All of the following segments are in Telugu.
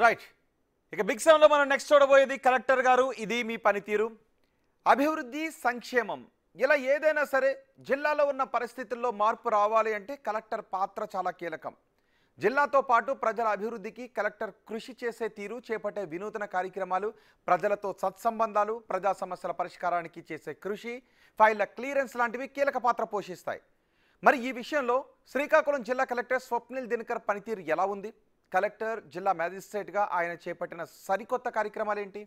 రైట్. ఇక బిగ్ సెవెన్లో మనం నెక్స్ట్ చూడబోయేది కలెక్టర్ గారు ఇది మీ పనితీరు అభివృద్ధి సంక్షేమం ఇలా ఏదైనా సరే జిల్లాలో ఉన్న పరిస్థితుల్లో మార్పు రావాలి అంటే కలెక్టర్ పాత్ర చాలా కీలకం. జిల్లాతో పాటు ప్రజల అభివృద్ధికి కలెక్టర్ కృషి చేసే తీరు, చేపట్టే వినూతన కార్యక్రమాలు, ప్రజలతో సత్సంబంధాలు, ప్రజా సమస్యల పరిష్కారానికి చేసే కృషి, ఫైళ్ల క్లియరెన్స్ లాంటివి కీలక పాత్ర పోషిస్తాయి. మరి ఈ విషయంలో శ్రీకాకుళం జిల్లా కలెక్టర్ స్వప్నిల్ దినకర్ పనితీరు ఎలా ఉంది? కలెక్టర్, జిల్లా మ్యాజిస్ట్రేట్గా ఆయన చేపట్టిన సరికొత్త కార్యక్రమాలు ఏంటి?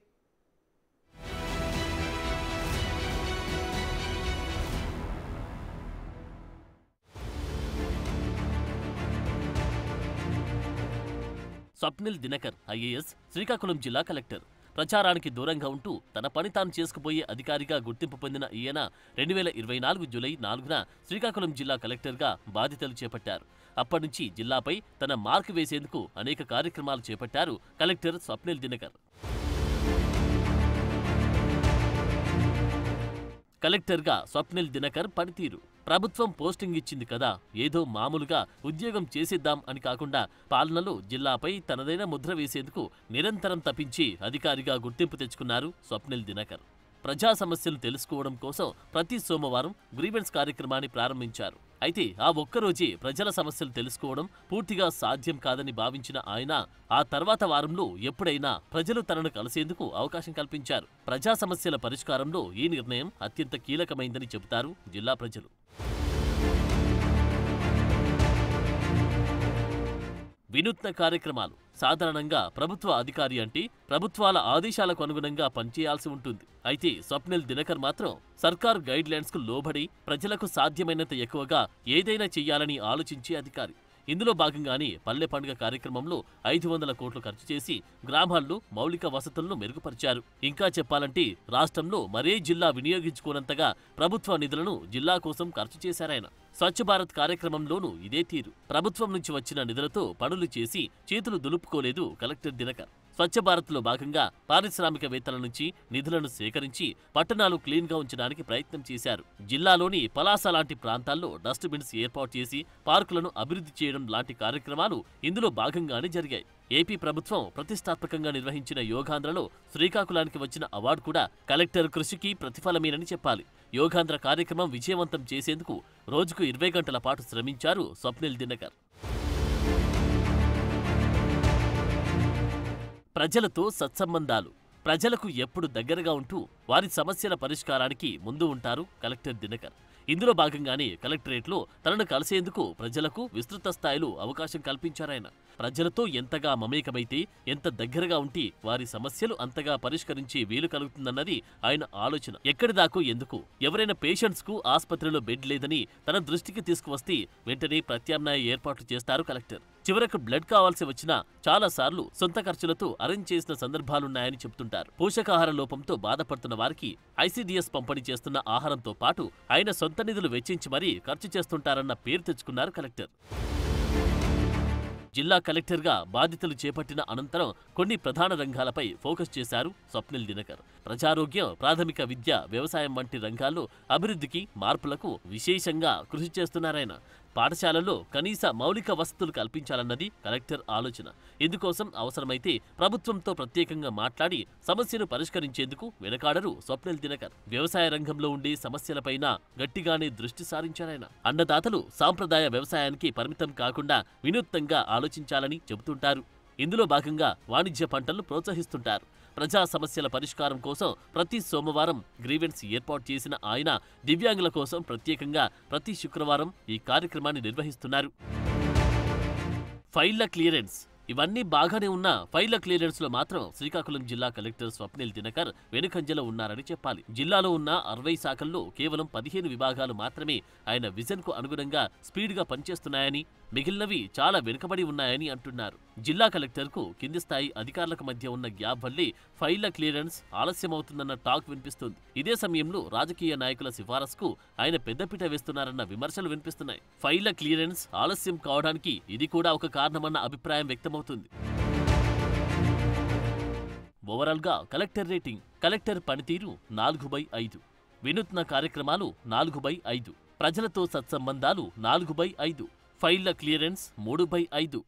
స్వప్నిల్ దినకర్ ఐఏఎస్ శ్రీకాకుళం జిల్లా కలెక్టర్. ప్రచారానికి దూరంగా ఉంటూ తన పని తాను చేసుకుపోయే అధికారిగా గుర్తింపు పొందిన ఈయన 2024 జూలై 4న శ్రీకాకుళం జిల్లా కలెక్టర్గా బాధ్యతలు చేపట్టారు. అప్పటి జిల్లాపై తన మార్కు వేసేందుకు అనేక కార్యక్రమాలు చేపట్టారు కలెక్టర్ స్వప్నిల్ దినకర్. కలెక్టర్గా స్వప్నిల్ దినకర్ పనితీరు. ప్రభుత్వం పోస్టింగ్ ఇచ్చింది కదా, ఏదో మామూలుగా ఉద్యోగం చేసేద్దాం అని కాకుండా పాలనలో జిల్లాపై తనదైన ముద్ర వేసేందుకు నిరంతరం తపించి అధికారిగా గుర్తింపు తెచ్చుకున్నారు స్వప్నిల్ దినకర్. ప్రజా సమస్యలు తెలుసుకోవడం కోసం ప్రతి సోమవారం గ్రీవెన్స్ కార్యక్రమాన్ని ప్రారంభించారు. అయితే ఆ ఒక్కరోజే ప్రజల సమస్యలు తెలుసుకోవడం పూర్తిగా సాధ్యం కాదని భావించిన ఆయన ఆ తర్వాత వారంలో ఎప్పుడైనా ప్రజలు తనను కలిసేందుకు అవకాశం కల్పించారు. ప్రజా సమస్యల పరిష్కారంలో ఈ నిర్ణయం అత్యంత కీలకమైందని చెబుతారు జిల్లా ప్రజలు. వినూత్న కార్యక్రమాలు. సాధారణంగా ప్రభుత్వ అధికారి అంటే ప్రభుత్వాల ఆదేశాలకు అనుగుణంగా పనిచేయాల్సి ఉంటుంది. అయితే స్వప్నిల్ దినకర్ మాత్రం సర్కార్ గైడ్ లైన్స్ కు లోబడి ప్రజలకు సాధ్యమైనంత ఎక్కువగా ఏదైనా చెయ్యాలని ఆలోచించే అధికారి. ఇందులో భాగంగానే పల్లె పండుగ కార్యక్రమంలో 500 కోట్లు ఖర్చు చేసి గ్రామాల్లో మౌలిక వసతులను మెరుగుపరిచారు. ఇంకా చెప్పాలంటే రాష్ట్రంలో మరే జిల్లా వినియోగించుకోనంతగా ప్రభుత్వ నిధులను జిల్లా కోసం ఖర్చు చేశారాయన. స్వచ్ఛ భారత్ కార్యక్రమంలోనూ ఇదే తీరు. ప్రభుత్వం నుంచి వచ్చిన నిధులతో పనులు చేసి చేతులు దులుపుకోలేదు కలెక్టర్ దినకర్. స్వచ్ఛ భారత్లో భాగంగా పారిశ్రామికవేత్తల నుంచి నిధులను సేకరించి పట్టణాలు క్లీన్గా ఉంచడానికి ప్రయత్నం చేశారు. జిల్లాలోని పలాస లాంటి ప్రాంతాల్లో డస్ట్ బిన్స్ ఏర్పాటు చేసి పార్కులను అభివృద్ధి చేయడం లాంటి కార్యక్రమాలు ఇందులో భాగంగానే జరిగాయి. ఏపీ ప్రభుత్వం ప్రతిష్టాత్మకంగా నిర్వహించిన యోగాంధ్రలో శ్రీకాకుళానికి వచ్చిన అవార్డు కూడా కలెక్టర్ కృషికి ప్రతిఫలమేనని చెప్పాలి. యోగాంధ్ర కార్యక్రమం విజయవంతం చేసేందుకు రోజుకు 20 గంటల పాటు శ్రమించారు స్వప్నిల్ దినకర్. ప్రజలతో సత్సంబంధాలు. ప్రజలకు ఎప్పుడు దగ్గరగా ఉంటూ వారి సమస్యల పరిష్కారానికి ముందు ఉంటారు కలెక్టర్ దినకర్. ఇందులో భాగంగానే కలెక్టరేట్లో తనను కలిసేందుకు ప్రజలకు విస్తృత స్థాయిలో అవకాశం కల్పించారాయన. ప్రజలతో ఎంతగా మమేకమైతే, ఎంత దగ్గరగా ఉంటే వారి సమస్యలు అంతగా పరిష్కరించే వీలు కలుగుతుందన్నది ఆయన ఆలోచన. ఎక్కడిదాకో ఎందుకు, ఎవరైనా పేషెంట్స్ కు ఆసుపత్రిలో బెడ్ లేదని తన దృష్టికి తీసుకువస్తే వెంటనే ప్రత్యామ్నాయ ఏర్పాట్లు చేస్తారు కలెక్టర్. చివరకు బ్లడ్ కావాల్సి వచ్చినా చాలాసార్లు సొంత ఖర్చులతో అరేంజ్ చేసిన సందర్భాలున్నాయని చెబుతుంటారు. పోషకాహార లోపంతో బాధపడుతున్న వారికి ఐసీడీఎస్ పంపిణీ చేస్తున్న ఆహారంతో పాటు ఆయన సొంత నిధులు వెచ్చించి మరీ ఖర్చు చేస్తుంటారన్న పేరు తెచ్చుకున్నారు కలెక్టర్. జిల్లా కలెక్టర్గా బాధ్యతలు చేపట్టిన అనంతరం కొన్ని ప్రధాన రంగాలపై ఫోకస్ చేశారు స్వప్నిల్ దినకర్. ప్రజారోగ్యం, ప్రాథమిక విద్య, వ్యవసాయం వంటి రంగాల్లో అభివృద్ధికి, మార్పులకు విశేషంగా కృషి చేస్తున్నారాయన. పాఠశాలల్లో కనీస మౌలిక వసతులు కల్పించాలన్నది కలెక్టర్ ఆలోచన. ఇందుకోసం అవసరమైతే ప్రభుత్వంతో ప్రత్యేకంగా మాట్లాడి సమస్యను పరిష్కరించేందుకు వెనకాడరు స్వప్నిల్ దినకర్. వ్యవసాయ రంగంలో ఉండే సమస్యలపైన గట్టిగానే దృష్టి సారించారాయన. అన్నదాతలు సాంప్రదాయ వ్యవసాయానికి పరిమితం కాకుండా వినూత్నంగా ఆలోచించాలని చెబుతుంటారు. ఇందులో భాగంగా వాణిజ్య పంటలను ప్రోత్సహిస్తుంటారు. ప్రజా సమస్యల పరిష్కారం కోసం ప్రతి సోమవారం గ్రీవెన్స్ ఏర్పాటు చేసిన ఆయన దివ్యాంగుల కోసం ప్రత్యేకంగా ప్రతి శుక్రవారం ఈ కార్యక్రమాన్ని నిర్వహిస్తున్నారు. ఫైళ్ల క్లియరెన్స్. ఇవన్నీ బాగానే ఉన్న ఫైళ్ల క్లియరెన్స్ లో మాత్రం శ్రీకాకుళం జిల్లా కలెక్టర్ స్వప్నిల్ దినకర్ వెనుకంజలో ఉన్నారని చెప్పాలి. జిల్లాలో ఉన్న 60 శాఖల్లో కేవలం 15 విభాగాలు మాత్రమే ఆయన విజన్ కు అనుగుణంగా స్పీడ్ గా పనిచేస్తున్నాయని, మిగిలినవి చాలా వెనుకబడి ఉన్నాయని అంటున్నారు. జిల్లా కలెక్టర్ కు కింది స్థాయి అధికారులకు మధ్య ఉన్న గ్యాప్ వల్లే ఫైళ్ల క్లియరెన్స్ ఆలస్యమవుతుందన్న టాక్ వినిపిస్తుంది. ఇదే సమయంలో రాజకీయ నాయకుల సిఫారసుకు ఆయన పెద్దపీట వేస్తున్నారన్న విమర్శలు వినిపిస్తున్నాయి. ఫైళ్ల క్లియరెన్స్ ఆలస్యం కావడానికి ఇది కూడా ఒక కారణమన్న అభిప్రాయం వ్యక్తమవుతుంది. ఓవరాల్ గా కలెక్టర్ రేటింగ్. కలెక్టర్ పనితీరు 4/5. వినూత్న కార్యక్రమాలు 4/5. ప్రజలతో సత్సంబంధాలు 4/5. ఫైళ్ల క్లియరెన్స్ 3/5.